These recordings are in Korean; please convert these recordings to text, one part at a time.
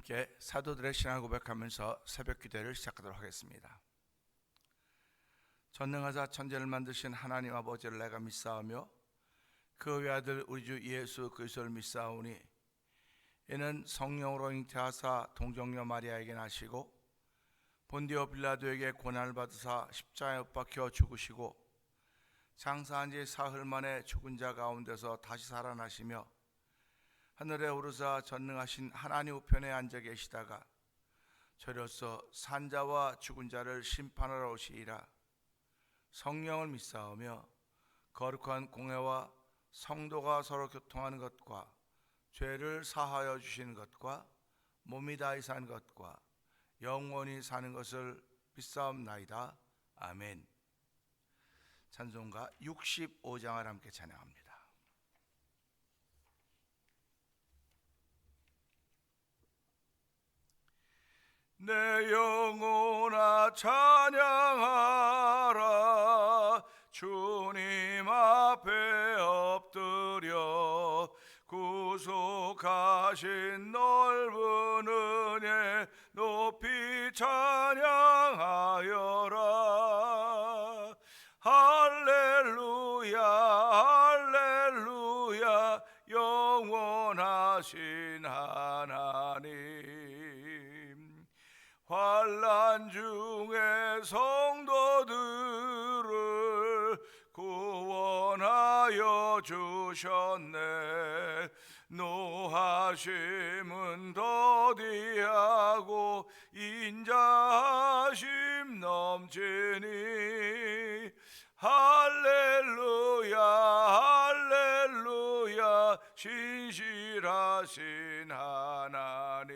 함께 사도들의 신앙을 고백하면서 새벽 기도를 시작하도록 하겠습니다. 전능하사 천지를 만드신 하나님 아버지를 내가 믿사오며 그 외아들 우리 주 예수 그리스도를 믿사오니 이는 성령으로 잉태하사 동정녀 마리아에게 나시고 본디오 빌라도에게 고난을 받으사 십자가에 못 박혀 죽으시고 장사한 지 사흘 만에 죽은 자 가운데서 다시 살아나시며 하늘에 오르사 전능하신 하나님 우편에 앉아 계시다가 저로서 산자와 죽은 자를 심판하러 오시리라. 성령을 믿사오며 거룩한 공회와 성도가 서로 교통하는 것과 죄를 사하여 주시는 것과 몸이 다히 사는 것과 영원히 사는 것을 믿사옵나이다. 아멘. 찬송가 65장을 함께 찬양합니다. 내 영혼아 찬양하라. 주님 앞에 엎드려 구속하신 넓은 은혜 높이 찬양하여라. 할렐루야 할렐루야 영원하신 하나님. 환난 중에 성도들을 구원하여 주셨네. 노하심은 더디하고 인자하심 넘치니 할렐루야 할렐루야 신실하신 하나님.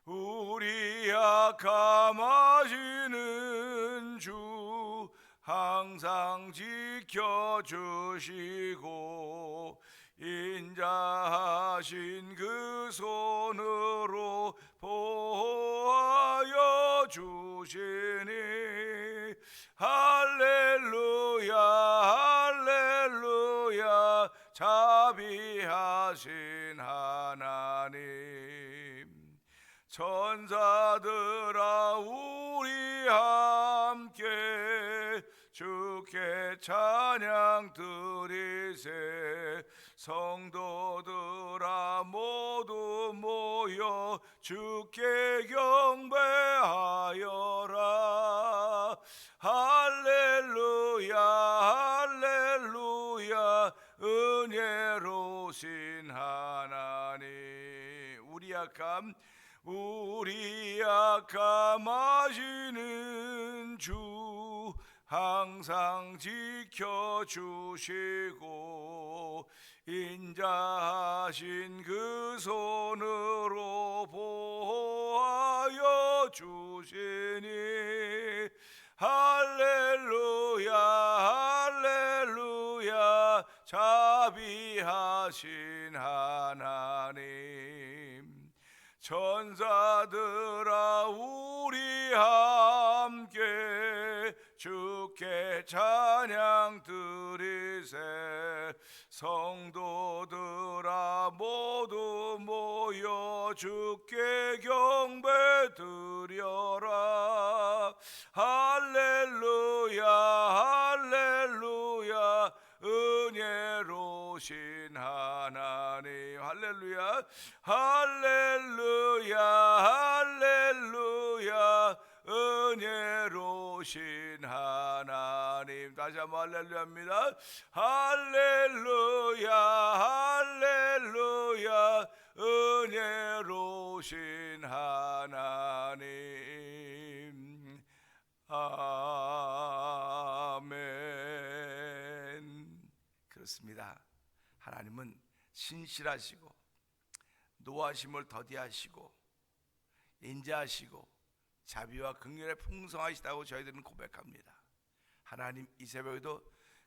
우리 약함하시는 주 항상 지켜주시고 인자하신 그 손으로 보호하여 주시니 할렐루야 할렐루야 자비하신 하나님. 천사들아 우리 함께 주께 찬양 드리세. 성도들아 모두 모여 주께 경배하여라. 할렐루야 할렐루야 은혜로우신 하나님. 우리 약함하시는 주 항상 지켜주시고 인자하신 그 손으로 보호하여 주시니 할렐루야 할렐루야 자비하신 하나님. 천사들아 우리 함께 주께 찬양 드리세. 성도들아 모두 모여 주께 경배 드려라. 할렐루야 할렐루야 은혜로우신 하나님. 할렐루야 할렐루야 할렐루야 은혜로우신 하나님. 다시 한번 할렐루야입니다. 할렐루야 할렐루야 은혜로우신 하나님. 아멘. 그렇습니다. 하나님은 신실하시고 노하심을 더디하시고 인자하시고 자비와 긍휼에 풍성하시다고 저희들은 고백합니다. 하나님, 이 새벽에도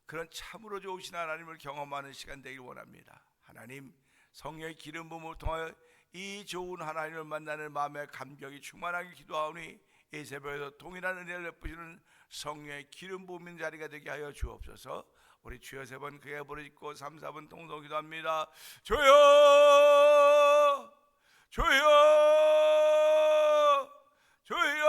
그런 참으로 좋으신 하나님을 경험하는 시간 되길 원합니다. 하나님, 성령의 기름 부음을 통하여 이 좋은 하나님을 만나는 마음의 감격이 충만하게 기도하오니 이 새벽에도 동일한 은혜를 베푸시는 성령의 기름 부음인 자리가 되게 하여 주옵소서. 우리 주여 세 번 크게 부르짖고 3, 4분 동동 기도합니다. 주여 주여 주여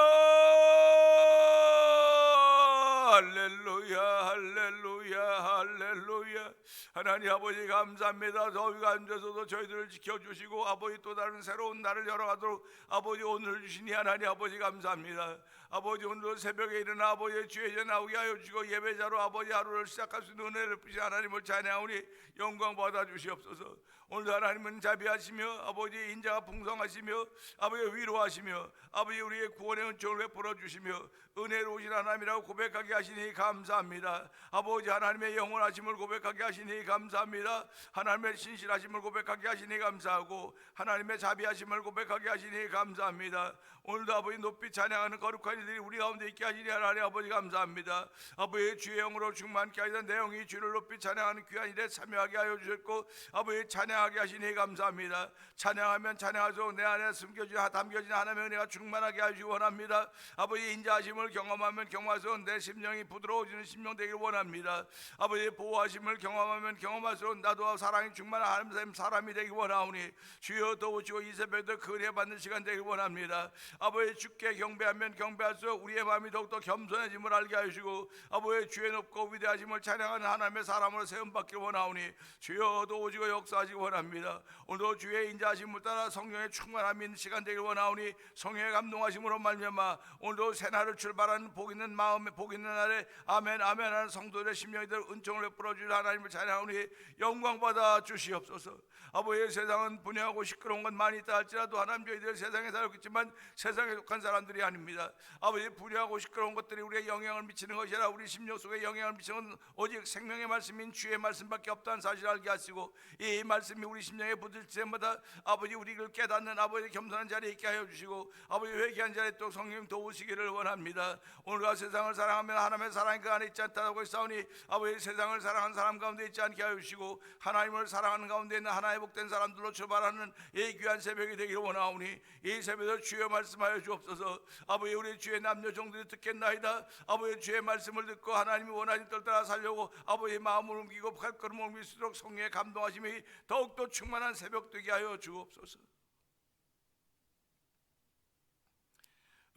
할렐루야 할렐루야 할렐루야. 하나님 아버지 감사합니다. 더위가 앉아서도 저희들을 지켜주시고 아버지 또 다른 새로운 날을 열어가도록 아버지 오늘 주시니 하나님 아버지 감사합니다. 아버지 오늘 새벽에 일어나 아버지의 주에 나오게 하여 주시고 예배자로 아버지 하루를 시작할 수 있는 은혜를 주신 하나님을 찬양하오니 영광 받아 주시옵소서. 오늘도 하나님은 자비하시며 아버지 인자가 풍성하시며 아버지 위로하시며 아버지 우리의 구원의 은총을 베풀어 주시며 은혜로우신 하나님이라고 고백하게 하시니 감사합니다. 아버지 하나님의 영원하심을 고백하게 하시니 감사합니다. 하나님의 신실하심을 고백하게 하시니 감사하고 하나님의 자비하심을 고백하게 하시니 감사합니다. 오늘도 아버지 높이 찬양하는 거룩한 이들이 우리 가운데 있게 하시니 하나님 아버지 감사합니다. 아버지 주의 영으로 충만케 하시는 내 영이 주를 높이 찬양하는 귀한 일에 참여하게 하여 주셨고 아버지 찬양하게 하시니 감사합니다. 찬양하면 찬양하소 내 안에 숨겨진 담겨진 하나님의 은혜가 충만하게 하시기 원합니다. 아버지 인자하심을 경험하면 경험하소 내 심령이 부드러워지는 심령 되길 원합니다. 아버지 보호하심을 경험하면 경험하소 나도 사랑이 충만한 하나님의 사람이 되길 원하오니 주여 도우시고 이 새벽에도 그 은혜 받는 시간 되길 원합니다. 아버지 주께 경배하면 경배할수록 우리의 마음이 더욱더 겸손해짐을 알게 하시고 아버지 주의 높고 위대하심을 찬양하는 하나님의 사람으로 세움받길 원하오니 주여 도우시고 역사하시기 원합니다. 오늘도 주의 인자하심을 따라 성령의 충만함이 있는 시간 되길 원하오니 성령의 감동하심으로 말미암아 오늘도 새날을 출발하는 복 있는 마음에 복 있는 날에 아멘 아멘 하는 성도들의 심령이들 은총을 베풀어 주실 하나님을 찬양하오니 영광 받아 주시옵소서. 아버지 세상은 분야하고 시끄러운 건 많이 있다 할지라도 하나님 저희들 세상에 살고 있지만 세상에 속한 사람들이 아닙니다. 아버지 분야하고 시끄러운 것들이 우리의 영향을 미치는 것이 아니라 우리 심령 속에 영향을 미치는 건 오직 생명의 말씀인 주의 말씀밖에 없다는 사실을 알게 하시고 이 말씀이 우리 심령에 붙을 때마다 아버지 우리를 깨닫는 아버지 겸손한 자리에 있게 하여 주시고 아버지 회개한 자리에 또 성령 도우시기를 원합니다. 오늘과 세상을 사랑하면 하나님의 사랑이 그 안에 있지 않다고 싸우니 아버지 세상을 사랑하는 사람 가운데 있지 않게 하여 주시고 하나님을 사랑하는 가운데 있는 하나의 복된 사람들로 출발하는 이 귀한 새벽이 되기를 원하오니 이 새벽에 주여 말씀하여 주옵소서. 아버지 우리 주의 남녀 종들이 듣겠나이다. 아버지 주의 말씀을 듣고 하나님이 원하신 뜻을 따라 살려고 아버지 마음을 옮기고 발걸음을 옮길수록 성령의 감동하심이 더욱더 충만한 새벽 되게 하여 주옵소서.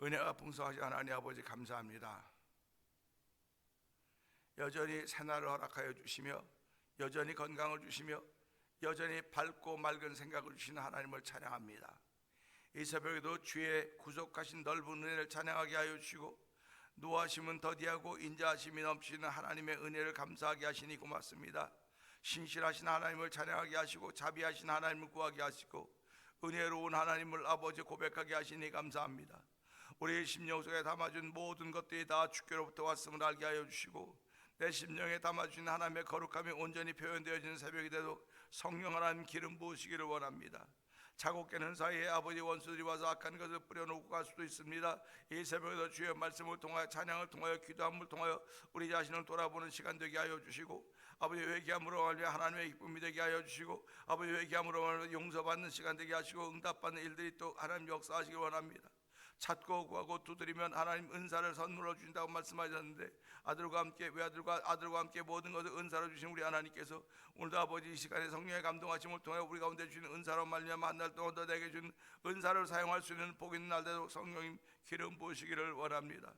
은혜가 풍성하신 하나님 아버지 감사합니다. 여전히 새날을 허락하여 주시며 여전히 건강을 주시며 여전히 밝고 맑은 생각을 주시는 하나님을 찬양합니다. 이 새벽에도 주의 구속하신 넓은 은혜를 찬양하게 하여 주시고 노하심은 더디하고 인자하심이 넘치는 하나님의 은혜를 감사하게 하시니 고맙습니다. 신실하신 하나님을 찬양하게 하시고 자비하신 하나님을 구하게 하시고 은혜로운 하나님을 아버지 고백하게 하시니 감사합니다. 우리의 심령 속에 담아준 모든 것들이 다 주께로부터 왔음을 알게 하여 주시고 내 심령에 담아주신 하나님의 거룩함이 온전히 표현되어지는 새벽이 되도록 성령 하나님 기름 부으시기를 원합니다. 자고 깨는 사이에 아버지 원수들이 와서 악한 것을 뿌려놓고 갈 수도 있습니다. 이 새벽에도 주의 말씀을 통하여 찬양을 통하여 기도함을 통하여 우리 자신을 돌아보는 시간 되게 하여 주시고 아버지 회개함으로 말미암아 하나님의 기쁨이 되게 하여 주시고 아버지 회개함으로 말미암아 용서받는 시간 되게 하시고 응답받는 일들이 또 하나님 역사하시기 원합니다. 찾고 구하고 두드리면 하나님 은사를 선물로 주신다고 말씀하셨는데 아들과 함께 외아들과 아들과 함께 모든 것을 은사로 주신 우리 하나님께서 오늘도 아버지 이 시간에 성령의 감동하심을 통해 우리 가운데 주신 은사로 말미암아 한 날 동안 더 내게 준 은사를 사용할 수 있는 복 있는 날대로 성령님 기름 부으시기를 원합니다.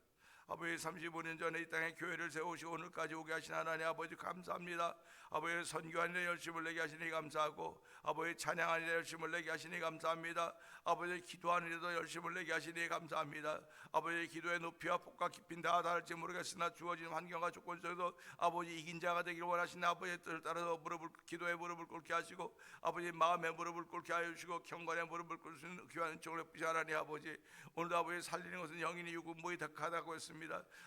아버지 35년 전에 이 땅에 교회를 세우시고 오늘까지 오게 하신 하나님 아버지 감사합니다. 아버지 선교하는 데 열심을 내게 하시니 감사하고 아버지 찬양하는 데 열심을 내게 하시니 감사합니다. 아버지 기도하는 데도 열심을 내게 하시니 감사합니다. 아버지 기도의 높이와 폭과 깊이는 다 다를지 모르겠으나 주어진 환경과 조건 속에서 아버지 이긴 자가 되기를 원하시는 아버지의 뜻을 따라서 기도의 무릎을 꿇게 하시고 아버지 마음의 무릎을 꿇게 하여 주시고 경건의 무릎을 꿇을 수 있는 귀한 은총을 베푸시는 하나님 아버지 오늘도 아버지 살리는 것은 영인이 육은 무이 덕하다고 했습니다.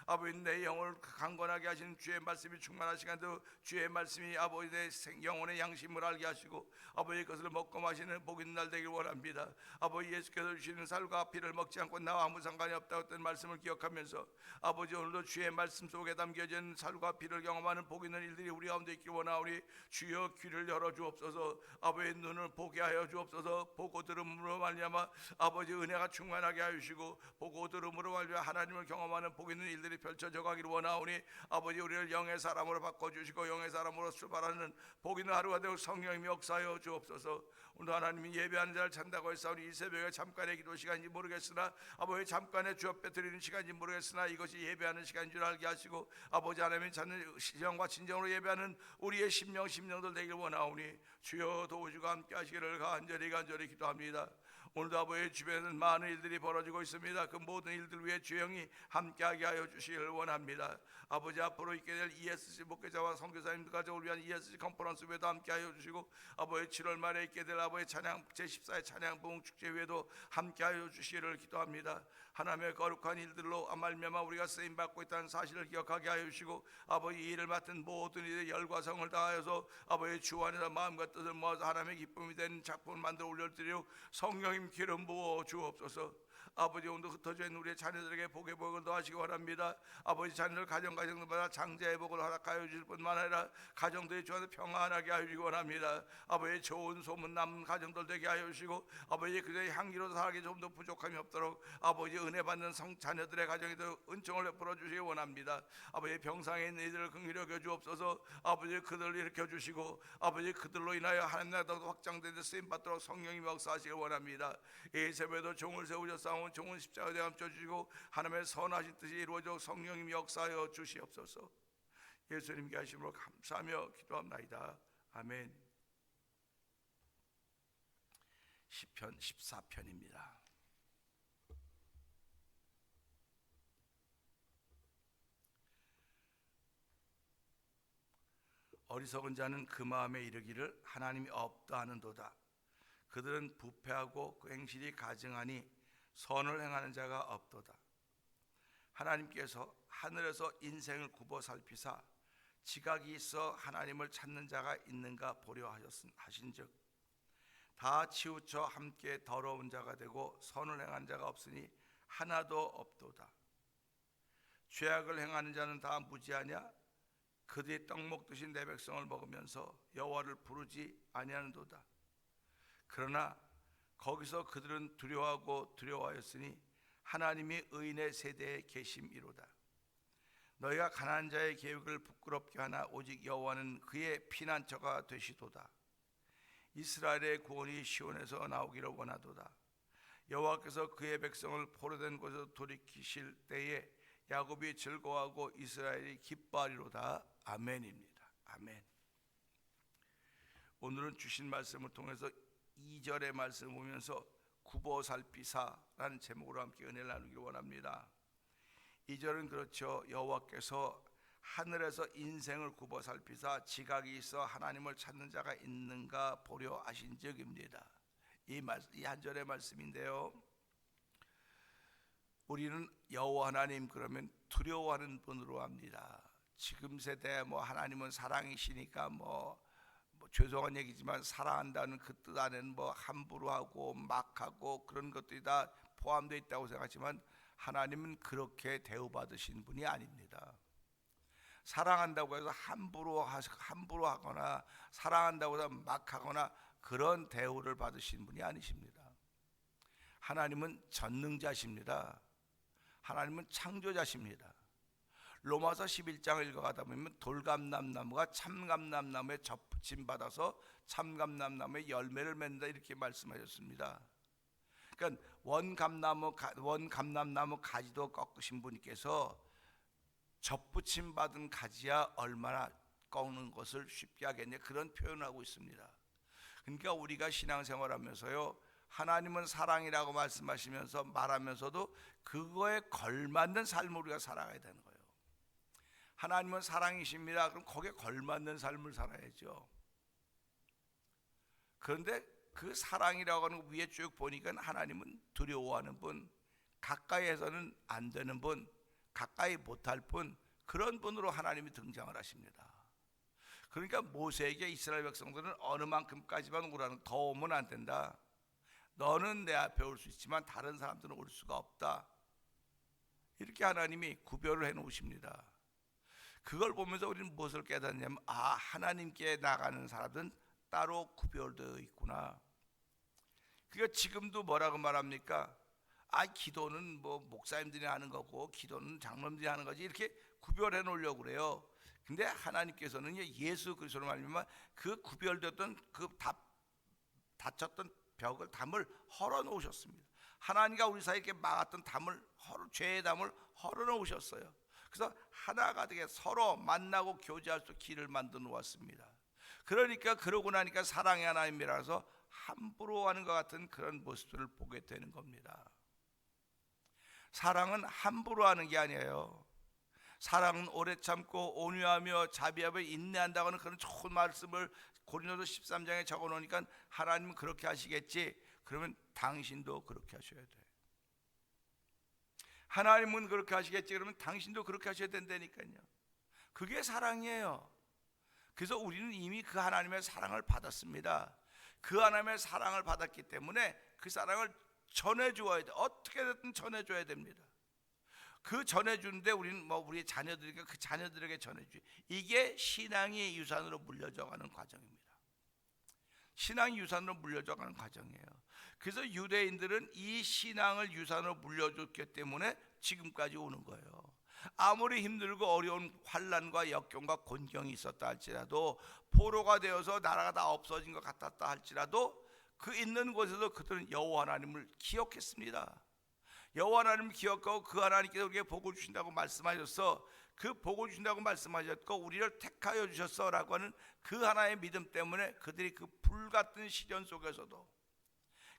아버지 내 영을 강건하게 하시는 주의 말씀이 충만한 시간도 주의 말씀이 아버지 내 영혼의 양심을 알게 하시고 아버지 그것을 먹고 마시는 복 있는 날 되길 원합니다. 아버지 예수께서 주시는 살과 피를 먹지 않고 나와 아무 상관이 없다고 했던 말씀을 기억하면서 아버지 오늘도 주의 말씀 속에 담겨진 살과 피를 경험하는 복 있는 일들이 우리 가운데 있기 원하오니 주여 귀를 열어 주옵소서. 아버지의 눈을 보게 하여 주옵소서. 보고 들음으로 말미암아 아버지 은혜가 충만하게 하시고 보고 들음으로 말미암아 하나님을 경험하는 복 있는 일들이 펼쳐져 가기를 원하오니 아버지 우리를 영의 사람으로 바꿔주시고 영의 사람으로 출발하는 복 있는 하루가 되고 성령님이 역사하여 주옵소서. 오늘 하나님이 예배하는 자를 찬다고 했사오니 이 새벽에 잠깐의 기도 시간인지 모르겠으나 아버지 잠깐의 주 앞에 드리는 시간인지 모르겠으나 이것이 예배하는 시간인 줄 알게 하시고 아버지 하나님이 찾는 시정과 진정으로 예배하는 우리의 심령들 되길 원하오니 주여 도우시고 함께 하시기를 간절히 기도합니다. 오늘도 아버지 주변에는 많은 일들이 벌어지고 있습니다. 그 모든 일들 위해 주영이 함께하게 하여 주시기를 원합니다. 아버지 앞으로 있게 될 ESC 목회자와 선교사님들 가족을 위한 ESC 컨퍼런스 회도 함께하여 주시고 아버지 7월 말에 있게 될 아버지 찬양 제14회 찬양 부흥 축제 회도 함께하여 주시기를 기도합니다. 하나님의 거룩한 일들로 말미암아 우리가 쓰임 받고 있다는 사실을 기억하게 하여 주시고 아버지 이 일을 맡은 모든 이들의 열과 성을 다하여서 아버지 주 안에서 마음과 뜻을 모아서 하나님의 기쁨이 된 작품을 만들어 올려드리려 성령님 기름 부어 주옵소서. 아버지 오늘 흩어져 있는 우리의 자녀들에게 복의 복을 더하시기 원합니다. 아버지 자녀들 가정들마다 장자의 복을 허락하여 주실 뿐만 아니라 가정들이 주 안에 평안하게 하여 주시기 원합니다. 아버지 좋은 소문 남은 가정들 되게 하여 주시고 아버지 그들의 향기로 살기 좀 더 부족함이 없도록 아버지 은혜 받는 자녀들의 가정에도 은총을 베풀어 주시기 원합니다. 아버지 병상에 있는 이들을 긍휼히 여겨 주옵소서. 아버지 그들을 일으켜 주시고 아버지 그들로 인하여 하나님 나라가 확장되는 쓰임 받도록 성령이 역사하시기 원합니다. 이 새벽에도 종을 세우셨사오니 종은 십자가에 감춰 주시고 하나님의 선하신 뜻이 이루어져 성령님이 역사하여 주시옵소서. 예수님께 하심으로 감사하며 기도합나이다. 아멘. 시편 14편입니다. 어리석은 자는 그 마음에 이르기를 하나님이 없다 하는도다. 그들은 부패하고 그 행실이 가증하니 선을 행하는 자가 없도다. 하나님께서 하늘에서 인생을 굽어 살피사 지각이 있어 하나님을 찾는 자가 있는가 보려 하신즉 다 치우쳐 함께 더러운 자가 되고 선을 행한 자가 없으니 하나도 없도다. 죄악을 행하는 자는 다 무지하냐? 그들이 떡 먹듯이 내 백성을 먹으면서 여호와를 부르지 아니하는도다. 그러나 거기서 그들은 두려워하고 두려워하였으니 하나님이 의인의 세대에 계심이로다. 너희가 가난한 자의 계획을 부끄럽게 하나 오직 여호와는 그의 피난처가 되시도다. 이스라엘의 구원이 시온에서 나오기를 원하도다. 여호와께서 그의 백성을 포로된 곳에서 돌이키실 때에 야곱이 즐거워하고 이스라엘이 기뻐하리로다. 아멘입니다. 아멘. 오늘은 주신 말씀을 통해서 2절의 말씀을 보면서 굽어 살피사라는 제목으로 함께 은혜를 나누기를 원합니다. 2절은 그렇죠. 여호와께서 하늘에서 인생을 굽어 살피사 지각이 있어 하나님을 찾는 자가 있는가 보려 하신적입니다. 이 한 절의 말씀인데요. 우리는 여호와 하나님 그러면 두려워하는 분으로 합니다. 지금 세대 하나님은 사랑이시니까 죄송한 얘기지만 사랑한다는 그 뜻 안에는 함부로 하고 막 하고 그런 것들이 다 포함되어 있다고 생각하지만 하나님은 그렇게 대우받으신 분이 아닙니다. 사랑한다고 해서 함부로 하거나 사랑한다고 해서 막 하거나 그런 대우를 받으신 분이 아니십니다. 하나님은 전능자십니다. 하나님은 창조자십니다. 로마서 11장을 읽어가다 보면 돌감람나무가 참감람나무에 접붙임 받아서 참감람나무의 열매를 맺는다 이렇게 말씀하셨습니다. 그러니까 원감람나무 가지도 꺾으신 분께서 접붙임 받은 가지야 얼마나 꺾는 것을 쉽게 하겠냐 그런 표현을 하고 있습니다. 그러니까 우리가 신앙생활하면서요 하나님은 사랑이라고 말씀하시면서 말하면서도 그거에 걸맞는 삶을 우리가 살아가야 되는 거예요. 하나님은 사랑이십니다. 그럼 거기에 걸맞는 삶을 살아야죠. 그런데 그 사랑이라고 하는 거 위에 쭉 보니까 하나님은 두려워하는 분, 가까이에서는 안 되는 분, 가까이 못할 분, 그런 분으로 하나님이 등장을 하십니다. 그러니까 모세에게 이스라엘 백성들은 어느 만큼까지만 오라는 더 오면 안 된다. 너는 내 앞에 올 수 있지만 다른 사람들은 올 수가 없다. 이렇게 하나님이 구별을 해 놓으십니다. 그걸 보면서 우리는 무엇을 깨닫냐면 하나님께 나가는 사람들은 따로 구별되어 있구나. 그러니까 지금도 뭐라고 말합니까? 기도는 뭐 목사님들이 하는 거고 기도는 장로님들이 하는 거지 이렇게 구별해 놓으려고 그래요. 근데 하나님께서는 예수 그리스도로 말미암아 그 구별됐던 그 닫혔던 벽을 담을 헐어 놓으셨습니다. 하나님과 우리 사이에 이렇게 막았던 죄의 담을 헐어 놓으셨어요. 그래서 하나가 되게 서로 만나고 교제할 수 길을 만들어 놓았습니다. 그러니까 그러고 나니까 사랑의 하나님이라서 함부로 하는 것 같은 그런 모습들을 보게 되는 겁니다. 사랑은 함부로 하는 게 아니에요. 사랑은 오래 참고 온유하며 자비하며 인내한다고 하는 그런 좋은 말씀을 고린도서 13장에 적어 놓으니까 하나님은 그렇게 하시겠지. 그러면 당신도 그렇게 하셔야 돼. 하나님은 그렇게 하시겠지. 그러면 당신도 그렇게 하셔야 된다니까요. 그게 사랑이에요. 그래서 우리는 이미 그 하나님의 사랑을 받았습니다. 그 하나님의 사랑을 받았기 때문에 그 사랑을 전해줘야 돼. 어떻게든 전해줘야 됩니다. 그 전해주는데 우리는 우리 자녀들에게 그 자녀들에게 전해주죠. 이게 신앙의 유산으로 물려져가는 과정입니다. 신앙 유산으로 물려져가는 과정이에요. 그래서 유대인들은 이 신앙을 유산으로 물려줬기 때문에 지금까지 오는 거예요. 아무리 힘들고 어려운 환난과 역경과 곤경이 있었다 할지라도, 포로가 되어서 나라가 다 없어진 것 같았다 할지라도 그 있는 곳에서 그들은 여호와 하나님을 기억했습니다. 여호와 하나님을 기억하고 그 하나님께서 우리에게 복을 주신다고 말씀하셔서 그 복을 주신다고 말씀하셨고 우리를 택하여 주셨어 라고 하는 그 하나의 믿음 때문에 그들이 그 불같은 시련 속에서도,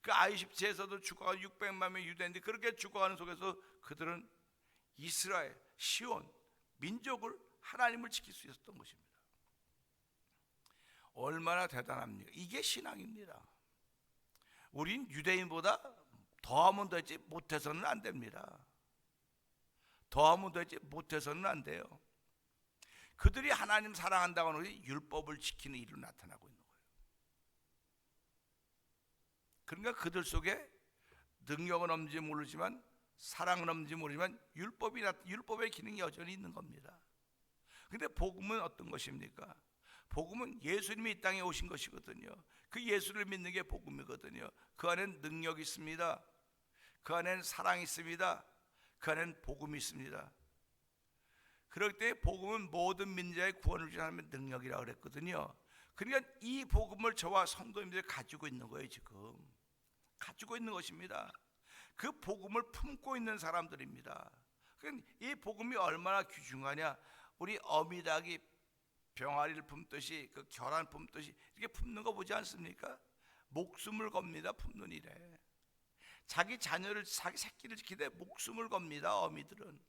그 아이집트에서도 죽어가는 600만 명의 유대인들이 그렇게 죽어가는 속에서 그들은 이스라엘, 시온, 민족을, 하나님을 지킬 수 있었던 것입니다. 얼마나 대단합니까? 이게 신앙입니다. 우린 유대인보다 더하면 되지 못해서는 안 됩니다. 더하면 되지 못해서는 안 돼요. 그들이 하나님 사랑한다고 하는 것이 율법을 지키는 일로 나타나고 있는 거예요. 그러니까 그들 속에 능력은 없는지 모르지만, 사랑은 없는지 모르지만 율법의 기능이 여전히 있는 겁니다. 근데 복음은 어떤 것입니까? 복음은 예수님이 이 땅에 오신 것이거든요. 그 예수를 믿는 게 복음이거든요. 그 안에는 능력이 있습니다. 그 안에는 사랑이 있습니다. 그 안에는 복음이 있습니다. 그럴 때 복음은 모든 민자의 구원을 주시는 하나님의 능력이라고 그랬거든요. 그러니까 이 복음을 저와 성도님들이 가지고 있는 거예요. 지금 가지고 있는 것입니다. 그 복음을 품고 있는 사람들입니다. 그러니까 이 복음이 얼마나 귀중하냐. 우리 어미닭이 병아리를 품듯이, 그 계란 품듯이 이렇게 품는 거 보지 않습니까? 목숨을 겁니다. 품는 일에. 자기 자녀를, 자기 새끼를 지키되 목숨을 겁니다. 어미들은.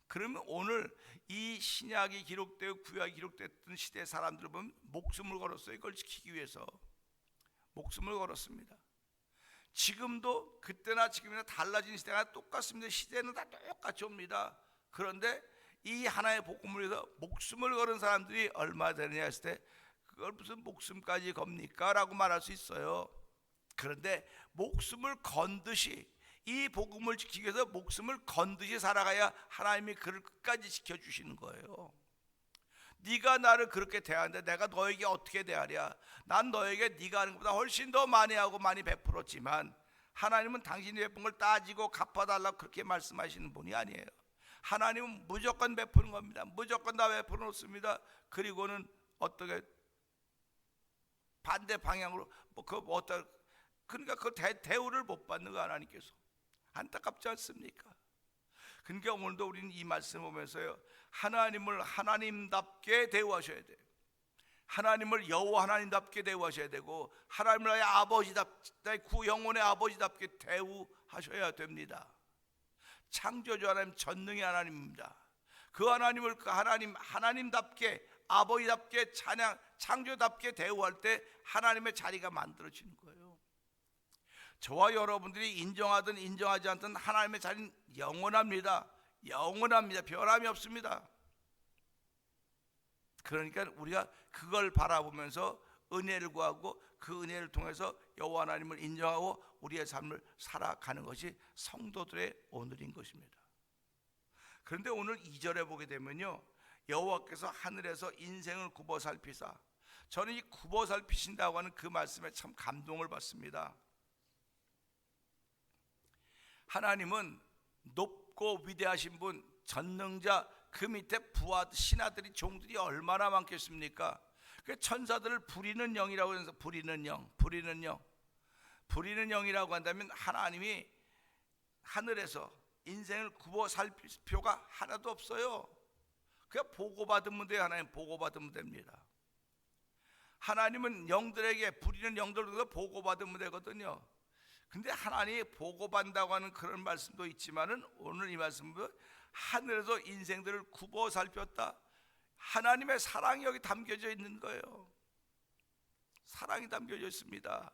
그러면 오늘 이 신약이 기록되고 구약이 기록됐던 시대 사람들을 보면 목숨을 걸었어요. 이걸 지키기 위해서 목숨을 걸었습니다. 지금도 그때나 지금이나 달라진 시대가 똑같습니다. 시대는 다 똑같이 옵니다. 그런데 이 하나의 복음을 위해서 목숨을 걸은 사람들이 얼마 되느냐 했을 때, 그걸 무슨 목숨까지 겁니까? 라고 말할 수 있어요. 그런데 목숨을 건 듯이, 이 복음을 지키기 위해서 목숨을 건 듯이 살아가야 하나님이 그를 끝까지 지켜주시는 거예요. 네가 나를 그렇게 대하는데 내가 너에게 어떻게 대하랴? 난 너에게 네가 하는 것보다 훨씬 더 많이 하고 많이 베풀었지만, 하나님은 당신이 베푼 걸 따지고 갚아달라고 그렇게 말씀하시는 분이 아니에요. 하나님은 무조건 베푸는 겁니다. 무조건 다 베풀어 놓습니다. 그리고는 어떻게 반대 방향으로 그러니까 그 대우를 못 받는 거 하나님께서. 안타깝지 않습니까? 그러니까 오늘도 우리는 이 말씀을 보면서요, 하나님을 하나님답게 대우하셔야 돼요. 하나님을 여호와 하나님답게 대우하셔야 되고, 하나님을 나의 아버지답게, 구영혼의 아버지답게 대우하셔야 됩니다. 창조주 하나님, 전능의 하나님입니다. 그 하나님을 그 하나님답게, 아버지답게 창조답게 대우할 때 하나님의 자리가 만들어지는 거예요. 저와 여러분들이 인정하든 인정하지 않든 하나님의 자리는 영원합니다. 영원합니다. 변함이 없습니다. 그러니까 우리가 그걸 바라보면서 은혜를 구하고 그 은혜를 통해서 여호와 하나님을 인정하고 우리의 삶을 살아가는 것이 성도들의 오늘인 것입니다. 그런데 오늘 2절에 보게 되면요, 여호와께서 하늘에서 인생을 굽어 살피사, 저는 이 굽어 살피신다고 하는 그 말씀에 참 감동을 받습니다. 하나님은 높고 위대하신 분, 전능자, 그 밑에 부하 신하들이 종들이 얼마나 많겠습니까? 그 천사들을 부리는 영이라고 해서 부리는 영이라고 한다면 하나님이 하늘에서 인생을 굽어 살필 필요가 하나도 없어요. 그냥 보고받으면 돼요. 하나님 보고받으면 됩니다. 하나님은 영들에게 부리는 영들도 보고받으면 되거든요. 근데 하나님이 보고받는다고 하는 그런 말씀도 있지만은 오늘 이 말씀은 하늘에서 인생들을 굽어 살폈다. 하나님의 사랑이 여기 담겨져 있는 거예요. 사랑이 담겨져 있습니다.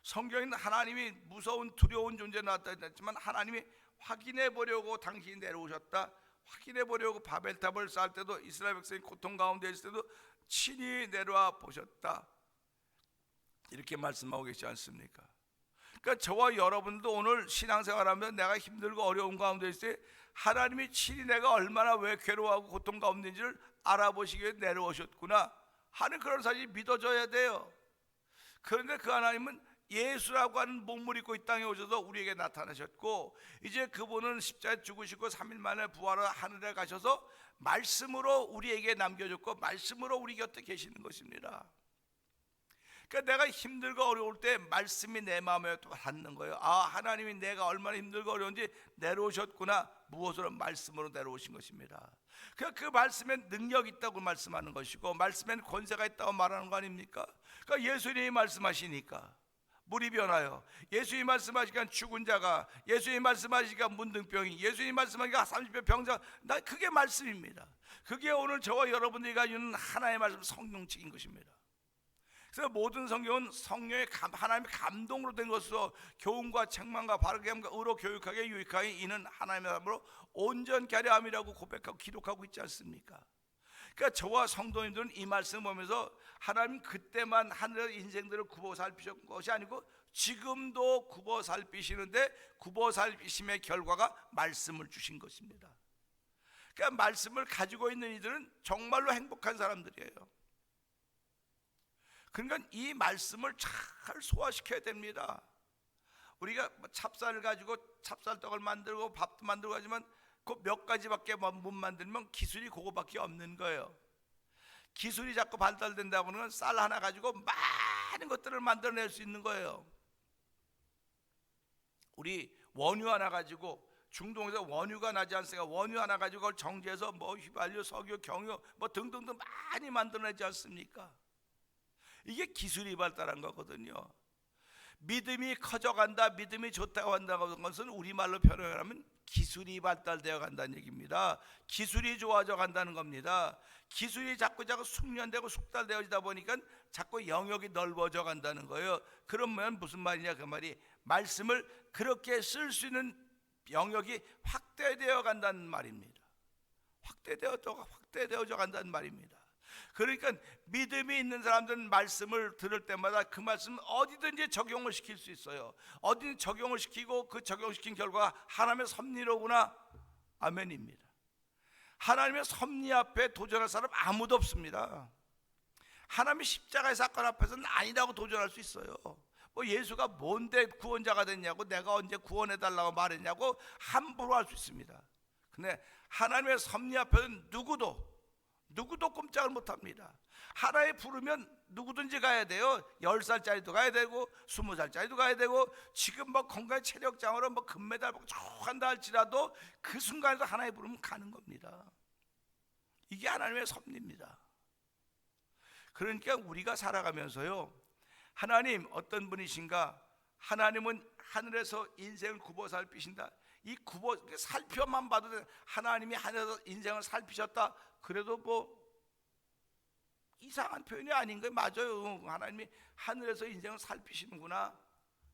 성경에는 하나님이 무서운 두려운 존재 나왔다 했지만 하나님이 확인해 보려고 당신이 내려오셨다. 확인해 보려고 바벨탑을 쌓을 때도 이스라엘 백성이 고통 가운데 있을 때도 친히 내려와 보셨다. 이렇게 말씀하고 계시지 않습니까? 그러니까 저와 여러분도 오늘 신앙생활하면 내가 힘들고 어려운 가운데 있을 때 하나님이 친히 내가 얼마나 왜 괴로워하고 고통 가운데 있는지를 알아보시기 위해 내려오셨구나 하는 그런 사실이 믿어져야 돼요. 그런데 그 하나님은 예수라고 하는 몸을 입고 이 땅에 오셔서 우리에게 나타나셨고, 이제 그분은 십자가에 죽으시고 3일 만에 부활을 하늘에 가셔서 말씀으로 우리에게 남겨줬고 말씀으로 우리 곁에 계시는 것입니다. 그러니까 내가 힘들고 어려울 때 말씀이 내 마음에 닿는 거예요. 아, 하나님이 내가 얼마나 힘들고 어려운지 내려오셨구나. 무엇으로? 말씀으로 내려오신 것입니다. 그 말씀에 능력이 있다고 말씀하는 것이고 말씀에는 권세가 있다고 말하는 거 아닙니까? 그러니까 예수님이 말씀하시니까 물이 변하여, 예수님이 말씀하시니까 죽은 자가, 예수님이 말씀하시니까 문둥병이, 예수님이 말씀하시니까 30배 병자, 나 그게 말씀입니다. 그게 오늘 저와 여러분들이 가지고 있는 하나의 말씀, 성령책인 것입니다. 그래서 모든 성경은 성령의 하나님의 감동으로 된 것으로 교훈과 책망과 바르게 함과 의로 교육하게 유익하게 이는 하나님의 사람으로 온전케 하려 함이라고 고백하고 기록하고 있지 않습니까? 그러니까 저와 성도님들은 이 말씀을 보면서 하나님 그때만 하늘의 인생들을 굽어 살피신 것이 아니고 지금도 굽어 살피시는데 굽어 살피심의 결과가 말씀을 주신 것입니다. 그러니까 말씀을 가지고 있는 이들은 정말로 행복한 사람들이에요. 그러니까 이 말씀을 잘 소화시켜야 됩니다. 우리가 찹쌀을 가지고 찹쌀떡을 만들고 밥도 만들고 하지만 그 몇 가지밖에 못 만들면 기술이 그거밖에 없는 거예요. 기술이 자꾸 발달된다고 하는 건 쌀 하나 가지고 많은 것들을 만들어낼 수 있는 거예요. 우리 원유 하나 가지고 중동에서 원유가 나지 않습니까? 원유 하나 가지고 그걸 정제해서 뭐 휘발유, 석유, 경유 뭐 등등등 많이 만들어내지 않습니까? 이게 기술이 발달한 거거든요. 믿음이 커져간다, 믿음이 좋다고 한다고 하는 것은 우리말로 표현하면 기술이 발달되어 간다는 얘기입니다. 기술이 좋아져 간다는 겁니다. 기술이 자꾸 숙련되고 숙달되어지다 보니까 자꾸 영역이 넓어져 간다는 거예요. 그러면 무슨 말이냐 그 말이, 말씀을 그렇게 쓸 수 있는 영역이 확대되어 간다는 말입니다. 확대되어져 간다는 말입니다. 그러니까 믿음이 있는 사람들은 말씀을 들을 때마다 그 말씀은 어디든지 적용을 시킬 수 있어요. 어디든지 적용을 시키고 그 적용시킨 결과가 하나님의 섭리로구나. 아멘입니다. 하나님의 섭리 앞에 도전할 사람 아무도 없습니다. 하나님의 십자가의 사건 앞에서는 아니라고 도전할 수 있어요. 뭐 예수가 뭔데 구원자가 됐냐고, 내가 언제 구원해달라고 말했냐고 함부로 할 수 있습니다. 근데 하나님의 섭리 앞에서는 누구도 꼼짝을 못합니다. 하나에 부르면 누구든지 가야 돼요. 10살짜리도 가야 되고 20살짜리도 가야 되고, 지금 뭐 건강 체력장으로 뭐 금메달 받고 한다 할지라도 그 순간에도 하나에 부르면 가는 겁니다. 이게 하나님의 섭리입니다. 그러니까 우리가 살아가면서요, 하나님 어떤 분이신가, 하나님은 하늘에서 인생을 굽어 살피신다, 이 굽어 살펴만 봐도 하나님이 하늘에서 인생을 살피셨다, 그래도 뭐 이상한 표현이 아닌 거예요. 맞아요. 하나님이 하늘에서 인생을 살피시는구나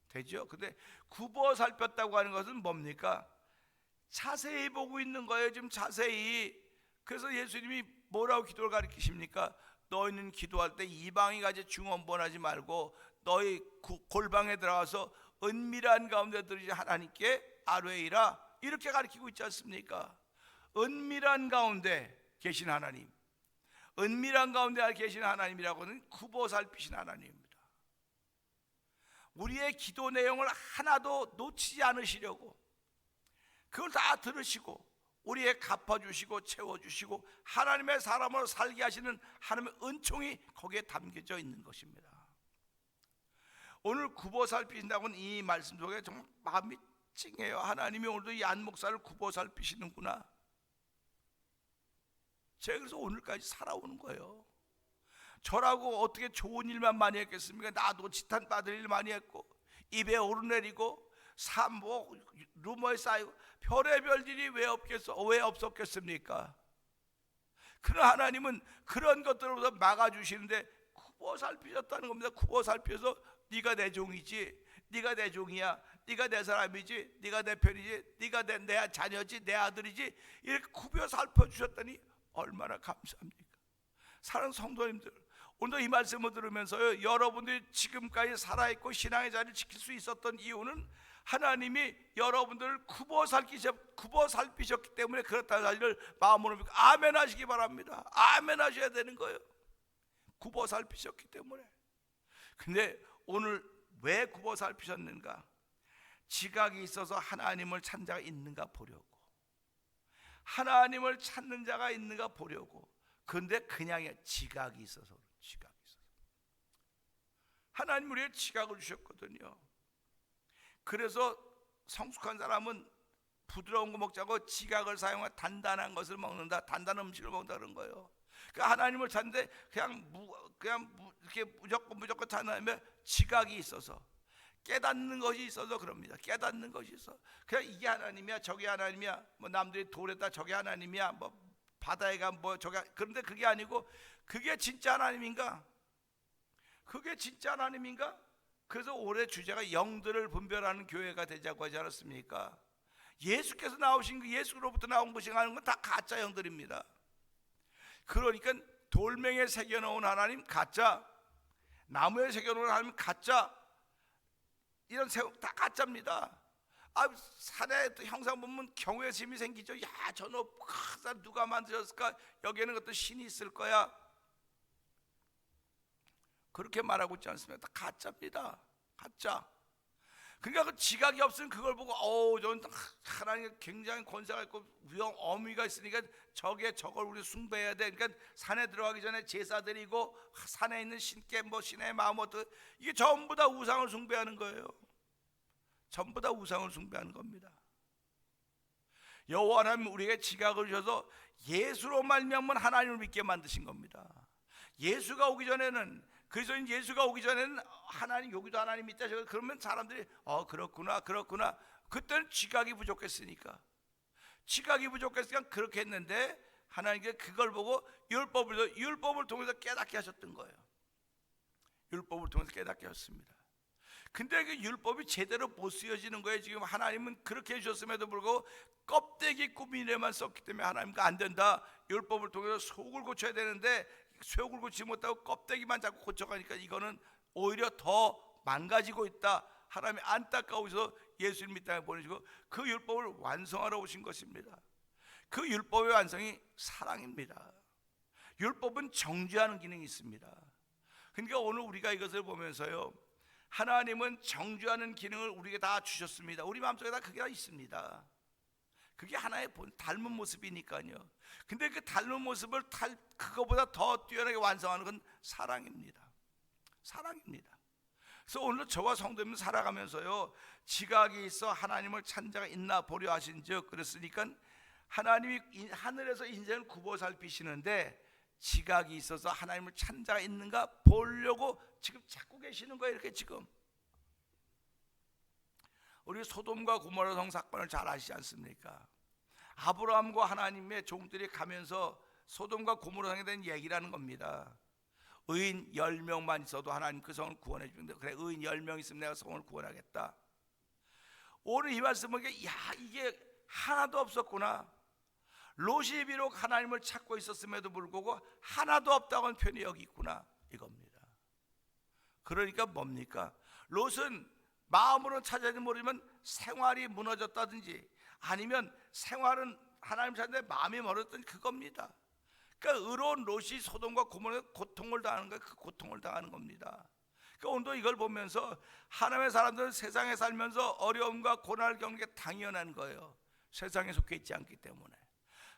되죠. 근데 굽어 살폈다고 하는 것은 뭡니까? 자세히 보고 있는 거예요. 지금 자세히. 그래서 예수님이 뭐라고 기도를 가르치십니까? 너희는 기도할 때 이방이 가지 중언번하지 말고 너희 골방에 들어가서 은밀한 가운데 들으시 하나님께 아뢰이라, 이렇게 가르치고 있지 않습니까? 은밀한 가운데 계신 하나님, 은밀한 가운데 계신 하나님이라고는 굽어 살피신 하나님입니다. 우리의 기도 내용을 하나도 놓치지 않으시려고, 그걸 다 들으시고 우리의 갚아주시고 채워주시고 하나님의 사람으로 살게 하시는 하나님의 은총이 거기에 담겨져 있는 것입니다. 오늘 굽어 살피신다고는 이 말씀 속에 정말 마음이 찡해요. 하나님이 오늘도 이 안 목사를 굽어 살피시는구나. 제가 그래서 오늘까지 살아오는 거예요. 저라고 어떻게 좋은 일만 많이 했겠습니까? 나도 지탄 받을 일 많이 했고 입에 오르내리고 뭐 루머에 쌓이고 별의별 일이 왜 없었겠습니까? 그러나 하나님은 그런 것들로부터 막아주시는데 굽어 살피셨다는 겁니다. 굽어 살펴서 네가 내 종이지, 네가 내 종이야, 네가 내 사람이지, 네가 내 편이지, 네가 내 자녀지, 내 아들이지, 이렇게 굽어 살펴주셨다니 얼마나 감사합니까? 사랑하는 성도님들, 오늘도 이 말씀을 들으면서요, 여러분들이 지금까지 살아있고 신앙의 자리를 지킬 수 있었던 이유는 하나님이 여러분들을 굽어 살피셨기 때문에 그렇다는 사실을 마음으로 믿고 아멘 하시기 바랍니다. 아멘 하셔야 되는 거예요. 굽어 살피셨기 때문에. 근데 오늘 왜 굽어 살피셨는가? 지각이 있어서 하나님을 찾는 자가 있는가 보려고, 하나님을 찾는 자가 있는가 보려고. 그런데 그냥 지각이 있어서, 하나님 우리에게 지각을 주셨거든요. 그래서 성숙한 사람은 부드러운 거 먹자고 지각을 사용해 단단한 것을 먹는다, 단단한 음식을 먹는다 그런 거예요. 그러니까 하나님을 찾는데 그냥 이렇게 무조건 찾는다면 지각이 있어서, 깨닫는 것이 있어서 그럽니다. 깨닫는 것이 있어. 그냥 이게 하나님이야, 저게 하나님이야, 뭐 남들이 돌에다 저게 하나님이야, 뭐 바다에 가 뭐 저게. 그런데 그게 아니고, 그게 진짜 하나님인가? 그게 진짜 하나님인가? 그래서 올해 주제가 영들을 분별하는 교회가 되자고 하지 않았습니까? 예수께서 나오신 그 예수로부터 나온 것이 하는 건 다 가짜 영들입니다. 그러니까 돌멩이에 새겨놓은 하나님 가짜, 나무에 새겨놓은 하나님 가짜, 이런 다 가짜입니다. 산에 형상 보면 경외의 심이 생기죠. 야, 저놈 누가 만드셨을까? 여기에는 어떤 신이 있을 거야. 그렇게 말하고 있지 않습니까? 다 가짜입니다. 가짜. 그러니까 그 지각이 없으면 그걸 보고 저는 하나님 굉장히 권세가 있고 어미가 있으니까 저걸 우리 숭배해야 돼. 그러니까 산에 들어가기 전에 제사 드리고 산에 있는 신께 뭐 신의 마음 이게 전부 다 우상을 숭배하는 거예요. 전부 다 우상을 숭배하는 겁니다. 여호와 하나님 우리에게 지각을 주셔서 예수로 말미암아 하나님을 믿게 만드신 겁니다. 예수가 오기 전에는, 그리스도인 예수가 오기 전에는 하나님, 여기도 하나님 있다. 그러면 사람들이 그렇구나. 그때는 지각이 부족했으니까 그렇게 했는데, 하나님께 그걸 보고 율법을 통해서 깨닫게 하셨던 거예요. 율법을 통해서 깨닫게 하셨습니다. 근데 그 율법이 제대로 못 쓰여지는 거예요. 지금 하나님은 그렇게 해주셨음에도 불구하고 껍데기 꾸미려만 썼기 때문에 하나님과 안 된다. 율법을 통해서 속을 고쳐야 되는데 속을 고치지 못하고 껍데기만 자꾸 고쳐가니까 이거는 오히려 더 망가지고 있다. 하나님이 안타까우셔서 예수님 이 땅에 보내시고 그 율법을 완성하러 오신 것입니다. 그 율법의 완성이 사랑입니다. 율법은 정죄하는 기능이 있습니다. 그러니까 오늘 우리가 이것을 보면서요, 하나님은 정죄하는 기능을 우리에게 다 주셨습니다. 우리 마음속에 다 그게 다 있습니다. 그게 하나의 닮은 모습이니까요. 근데 그 닮은 모습을 그거보다 더 뛰어나게 완성하는 건 사랑입니다. 사랑입니다. 그래서 오늘 저와 성도님 살아가면서요, 지각이 있어 하나님을 찾는 자가 있나 보려 하신즉, 그랬으니까 하나님이 하늘에서 인생을 굽어 살피시는데 지각이 있어서 하나님을 찾는 자가 있는가 보려고 지금 찾고 계시는 거예요. 이렇게 지금 우리 소돔과 고모라 성 사건을 잘 아시지 않습니까? 아브라함과 하나님의 종들이 가면서 소돔과 고모라 성에 대한 얘기라는 겁니다. 의인 10명만 있어도 하나님 그 성을 구원해 주는데, 그래 의인 10명 있으면 내가 성을 구원하겠다. 오늘 이 말씀을 보니까 이게 하나도 없었구나. 롯이 비록 하나님을 찾고 있었음에도 불구하고 하나도 없다고는 편이 여기 있구나, 이겁니다. 그러니까 뭡니까? 롯은 마음으로는 찾아야지 모르지만 생활이 무너졌다든지 아니면 생활은 하나님 찾는데 마음이 멀었던 그겁니다. 그러니까 의로운 롯이 소돔과 고모라에 고통을 당하는 거예요. 그 고통을 당하는 겁니다. 그러니까 오늘도 이걸 보면서 하나님의 사람들은 세상에 살면서 어려움과 고난을 겪는 게 당연한 거예요. 세상에 속해 있지 않기 때문에.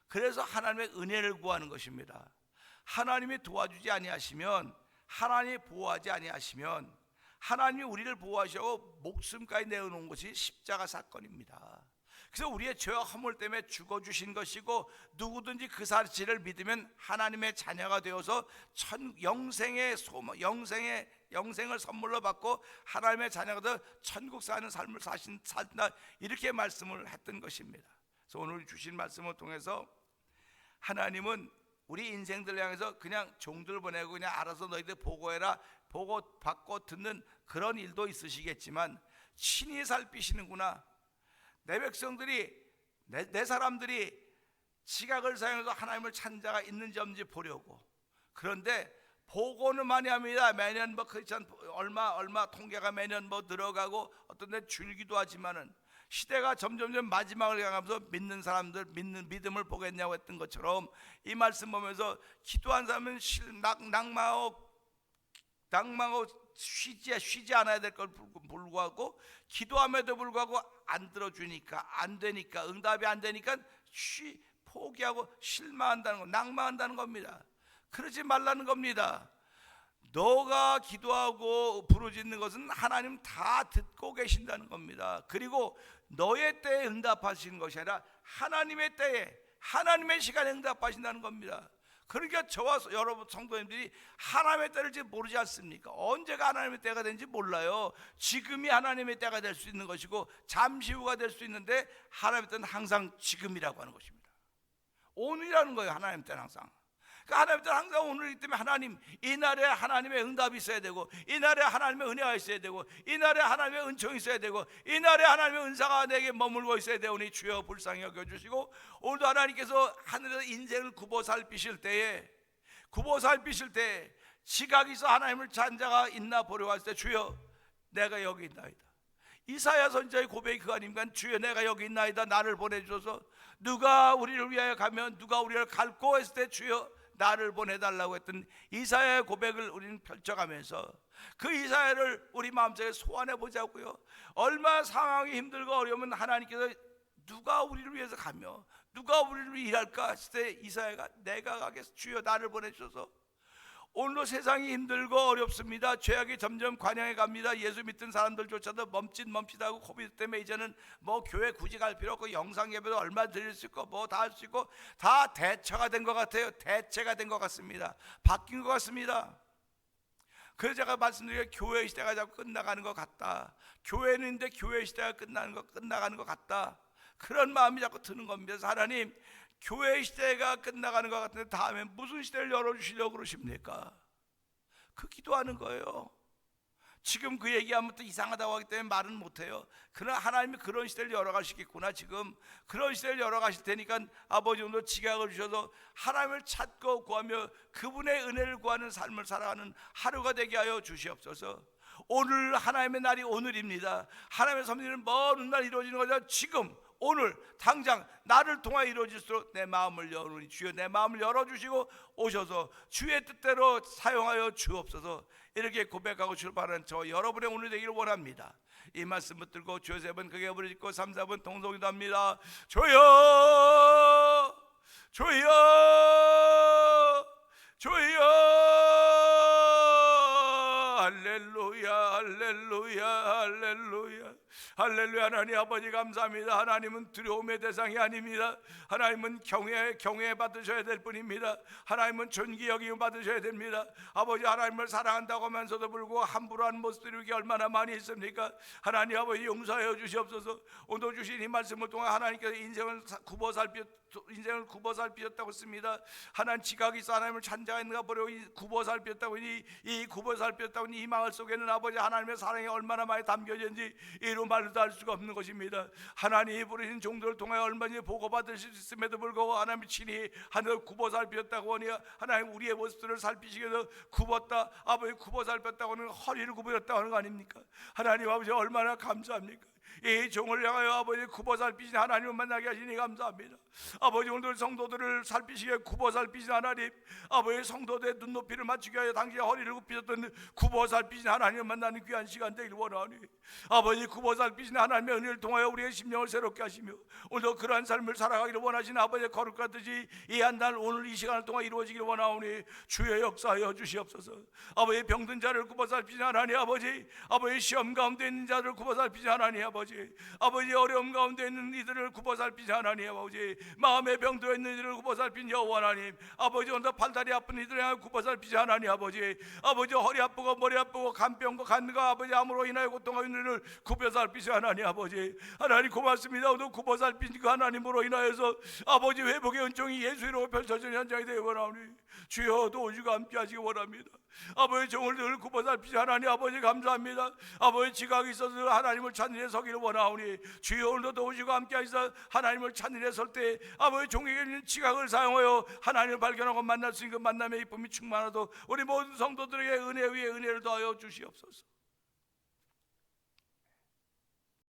그래서 하나님의 은혜를 구하는 것입니다. 하나님이 도와주지 아니하시면, 하나님이 보호하지 아니하시면, 하나님이 우리를 보호하시고 목숨까지 내어놓은 것이 십자가 사건입니다. 그래서 우리의 죄와 허물 때문에 죽어주신 것이고, 누구든지 그 사실을 믿으면 하나님의 자녀가 되어서 영생을 선물로 받고 하나님의 자녀가 되어 천국 사는 삶을 산다, 이렇게 말씀을 했던 것입니다. 그래서 오늘 주신 말씀을 통해서 하나님은 우리 인생들 향해서 그냥 종들 보내고 그냥 알아서 너희들 보고해라, 보고 받고 듣는 그런 일도 있으시겠지만 친히 살피시는구나. 내 백성들이, 내 사람들이 지각을 사용해서 하나님을 찾는 자가 있는지 없는지 보려고. 그런데 보고는 많이 합니다. 매년 뭐 크리스천 얼마 통계가 매년 뭐 늘어가고 어떤 데 줄기도 하지만은 시대가 점점 마지막을 향하면서 믿는 사람들 믿음을 보겠냐고 했던 것처럼 이 말씀 보면서 기도한 사람은 낭망하고 쉬지 않아야 될 걸 불구하고 기도함에도 불구하고 안 들어주니까, 안 되니까, 응답이 안 되니까 포기하고 실망한다는 거, 낭망한다는 겁니다. 그러지 말라는 겁니다. 너가 기도하고 부르짖는 것은 하나님 다 듣고 계신다는 겁니다. 그리고 너의 때에 응답하시는 것이 아니라 하나님의 때에, 하나님의 시간에 응답하신다는 겁니다. 그러니까 저와 여러분 성도님들이 하나님의 때를 지금 모르지 않습니까? 언제가 하나님의 때가 되는지 몰라요. 지금이 하나님의 때가 될 수 있는 것이고 잠시 후가 될 수 있는데, 하나님의 때는 항상 지금이라고 하는 것입니다. 오늘이라는 거예요. 하나님의 때는 항상. 그러니까 하나님의 때는 항상 오늘이기 때문에 하나님, 이날에 하나님의 응답이 있어야 되고, 이날에 하나님의 은혜가 있어야 되고, 이날에 하나님의 은총이 있어야 되고, 이날에 하나님의 은사가 내게 머물고 있어야 되오니 주여 불쌍히 여겨주시고, 오늘도 하나님께서 하늘에서 인생을 굽어 살피실 때에 지각이 있어 하나님을 찾는 자가 있나 보려고 할 때 주여 내가 여기 있나이다. 이사야 선지자의 고백이 그 아닙니까? 주여 내가 여기 있나이다. 나를 보내주소서. 누가 우리를 위하여 가면 누가 우리를 갈고 했을 때 주여 나를 보내달라고 했던 이사야의 고백을 우리는 펼쳐가면서 그 이사야를 우리 마음속에 소환해 보자고요. 얼마나 상황이 힘들고 어려우면 하나님께서 누가 우리를 위해서 가며 누가 우리를 위해 일할까 했을 때 이사야가 내가 가겠소. 주여 나를 보내주소서. 오늘도 세상이 힘들고 어렵습니다. 죄악이 점점 관영해 갑니다. 예수 믿던 사람들조차도 멈칫하고 코비드 때문에 이제는 뭐 교회 굳이 갈 필요 없고 영상 예배도 얼마 드릴 수 있고 뭐 다 할 수 있고 다 대처가 된 것 같아요. 대체가 된 것 같습니다. 바뀐 것 같습니다. 그래서 제가 말씀드린 교회 시대가 자꾸 끝나가는 것 같다. 교회는 있는데 교회 시대가 끝나가는 것 같다. 그런 마음이 자꾸 드는 겁니다. 그래서 하나님, 교회 시대가 끝나가는 것 같은데 다음에 무슨 시대를 열어주시려고 그러십니까? 그 기도하는 거예요. 지금 그 얘기하면 또 이상하다고 하기 때문에 말은 못해요. 그러나 하나님이 그런 시대를 열어가시겠구나. 지금 그런 시대를 열어가실 테니까 아버지 오늘 지각을 주셔서 하나님을 찾고 구하며 그분의 은혜를 구하는 삶을 살아가는 하루가 되게 하여 주시옵소서. 오늘 하나님의 날이 오늘입니다. 하나님의 섭리는 먼 훗날 이루어지는 거죠. 지금 오늘 당장 나를 통하여 이루어질수록 내 마음을 여누니 주여 내 마음을 열어주시고 오셔서 주의 뜻대로 사용하여 주옵소서. 이렇게 고백하고 출발하는 저 여러분의 오늘 되기를 원합니다. 이 말씀 붙들고 주여 세 번 크게 부르짖고 3, 4번 동성기도 합니다. 주여 주여 주여 할렐루야 할렐루야 할렐루야 할렐루야. 하나님 아버지 감사합니다. 하나님은 두려움의 대상이 아닙니다. 하나님은 경외 받으셔야 될 뿐입니다. 하나님은 존귀 여김 받으셔야 됩니다. 아버지 하나님을 사랑한다고 하면서도 불구하고 함부로 하는 모습들이 이게 얼마나 많이 있습니까? 하나님 아버지 용서하여 주시옵소서. 오늘 주신 이 말씀을 통해 하나님께서 인생을 굽어 살피셨다고 했습니다. 하나님 지각이 있어 하나님을 찬자가 있는가 보려고 굽어 살피셨다고 이 굽어 살피셨다고 이 마을 속에는 아버지 하나님의 사랑이 얼마나 많이 담겨졌는지 이루 말로도 알 수가 없는 것입니다. 하나님이 부르신 종들을 통해 얼마나 보고받으실 수 있음에도 불구하고 하나님이 친히 하늘 굽어 살피셨다고 하니 하나님 우리의 모습들을 살피시기 위해서 굽었다. 아버지 굽어 살폈다고 하는 허리를 굽으셨다고 하는 거 아닙니까? 하나님 아버지 얼마나 감사합니까? 이 종을 향하여 아버지 굽어 살피신 하나님을 만나게 하시니 감사합니다. 아버지 오늘 성도들을 살피시게 굽어 살피신 하나님, 아버지 성도들의 눈높이를 맞추게 하여 당신의 허리를 굽히셨던 굽어 살피신 하나님을 만나는 귀한 시간 되길 원하오니 아버지 굽어 살피신 하나님의 은혜를 통하여 우리의 심령을 새롭게 하시며 오늘도 그러한 삶을 살아가기를 원하시는 아버지의 거룩같듯이 이 한 달 오늘 이 시간을 통해 이루어지기를 원하오니 주의 역사하여 주시옵소서. 아버지 병든 자를 굽어 살피신 하나님 아버지, 아버지 시험 가운데 있는 자를 굽어 살피신 하나님 아버지, 아버지 어려움 가운데 있는 이들을 굽어 살피신 하나님 아버지, 마음의 병들어 있는 이들을 굽어 살피신 여호와 하나님 아버지, 오늘 팔다리 아픈 이들을 향해 굽어 살피신 하나님 아버지, 아버지 허리 아프고 머리 아프고 간병과 간과 아버지 암으로 인하여 고통하는 이들을 굽어 살피신 하나님 아버지, 하나님 고맙습니다. 오늘 굽어 살피신 그 하나님으로 인하여서 아버지 회복의 은총이 예수로 펼쳐지는 현장이 되어 원하오니 주여 도우시고 함께 하시기 원합니다. 아버지 종을 늘 굽어 살피신 하나님 아버지 감사합니다. 아버지 지각이 있어서 하나님을 찾는 데 서기를 원하오니 주여 오늘도 도우시고 함께 하시사 하나님을 찾는 데 설 때 아버지 종에게 있는 지각을 사용하여 하나님을 발견하고 만날 수 있는 그 만남의 기쁨이 충만하도록 우리 모든 성도들에게 은혜 위에 은혜를 더하여 주시옵소서.